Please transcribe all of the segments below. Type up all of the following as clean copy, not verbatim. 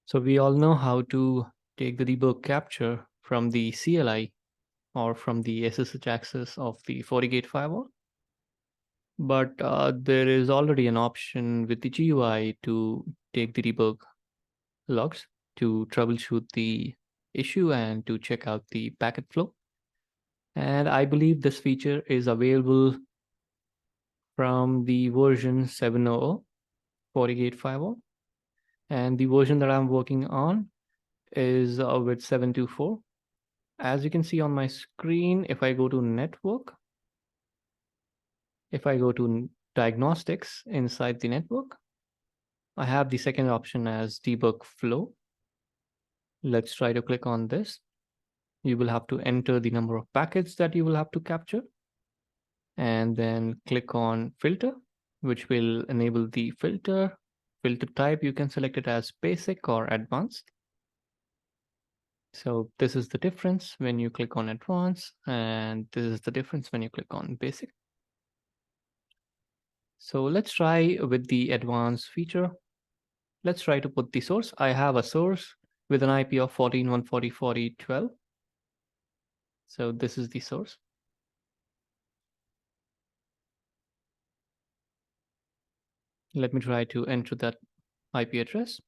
So we all know how to take the debug capture from the CLI or from the SSH access of the Fortigate firewall. But there is already an option with the GUI to take the debug logs to troubleshoot the issue and to check out the packet flow. And I believe this feature is available from the version 7.0 Fortigate firewall. And the version that I'm working on is with 7.2.4. As you can see on my screen, if I go to network, if I go to diagnostics inside the network, I have the second option as debug flow. Let's try to click on this. You will have to enter the number of packets that you will have to capture and then click on filter, which will enable the filter type. You can select it as basic or advanced. So this is the difference when you click on advanced, and this is the difference when you click on basic. So let's try with the advanced feature. Let's try to put the source. I have a source with an IP of 14.140.40.12. So this is the source. Let me try to enter that IP address.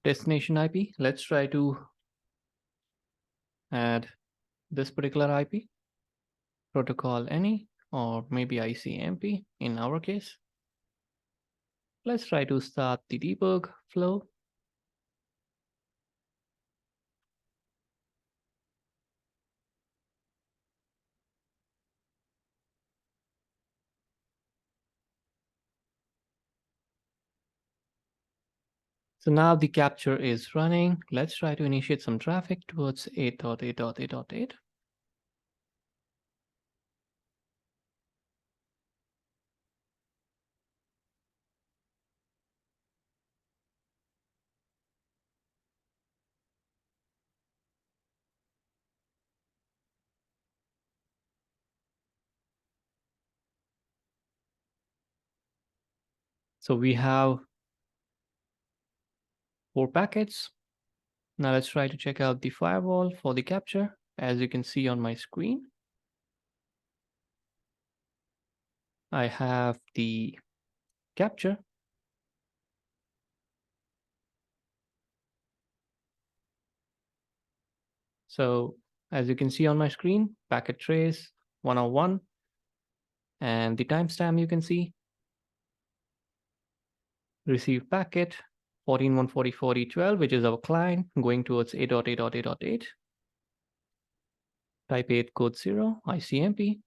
Destination IP. Let's try to add this particular IP. Protocol any, or maybe ICMP in our case. Let's try to start the debug flow. So now the capture is running. Let's try to initiate some traffic towards 8.8.8.8. So we have 4 packets. Now let's try to check out the firewall for the capture. As you can see on my screen, I have the capture. So as you can see on my screen, packet trace 101, and the timestamp you can see, receive packet 14.140.40.12, which is our client going towards 8.8.8.8. Type 8 code 0, ICMP,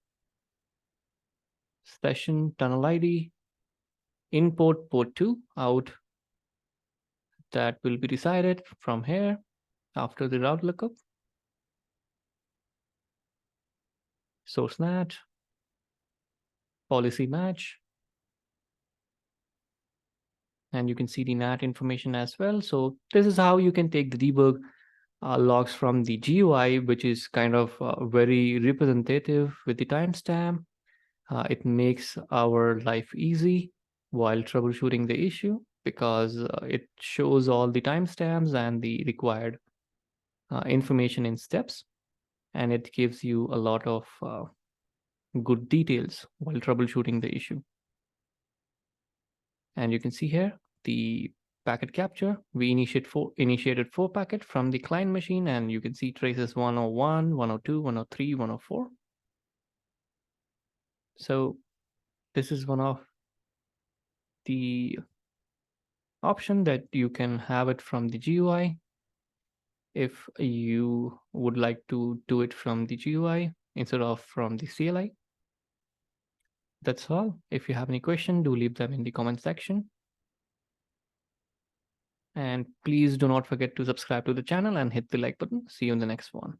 session tunnel ID, input port 2, out. That will be decided from here after the route lookup. Source NAT, policy match, and you can see the NAT information as well. So this is how you can take the debug logs from the GUI, which is kind of very representative with the timestamp. It makes our life easy while troubleshooting the issue because it shows all the timestamps and the required information in steps, and it gives you a lot of good details while troubleshooting the issue. And you can see here the packet capture. We initiated 4 packets from the client machine, and you can see traces 101, 102, 103, 104. So this is one of the option that you can have it from the GUI. If you would like to do it from the GUI instead of from the CLI. That's all. If you have any question, do leave them in the comment section. And please do not forget to subscribe to the channel and hit the like button. See you in the next one.